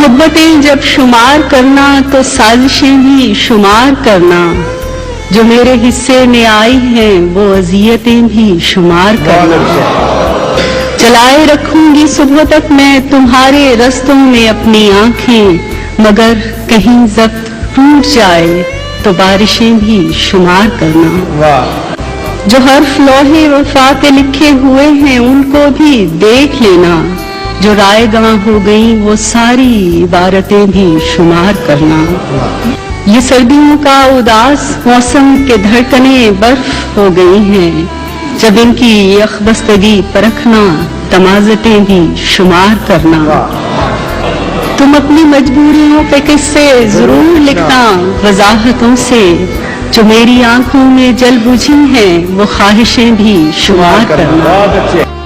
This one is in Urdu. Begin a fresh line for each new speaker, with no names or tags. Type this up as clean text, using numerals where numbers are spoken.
محبتیں جب شمار کرنا تو سازشیں بھی شمار کرنا، جو میرے حصے میں آئی ہیں وہ اذیتیں بھی شمار کرنا۔ چلائے رکھوں گی صبح تک میں تمہارے رستوں میں اپنی آنکھیں، مگر کہیں ضبط ٹوٹ جائے تو بارشیں بھی شمار کرنا۔ جو حرف لوحے وفا پہ لکھے ہوئے ہیں ان کو بھی دیکھ لینا، جو رائے گاں ہو گئیں وہ ساری عبارتیں بھی شمار کرنا۔ یہ سردیوں کا اداس موسم کے دھڑکنیں برف ہو گئی ہیں، جب ان کی یخبستگی پرکھنا تمازتیں بھی شمار کرنا۔ تم اپنی مجبوریوں پہ قصے ضرور لکھنا وضاحتوں سے، جو میری آنکھوں میں جل بجھی ہیں وہ خواہشیں بھی شمار کرنا۔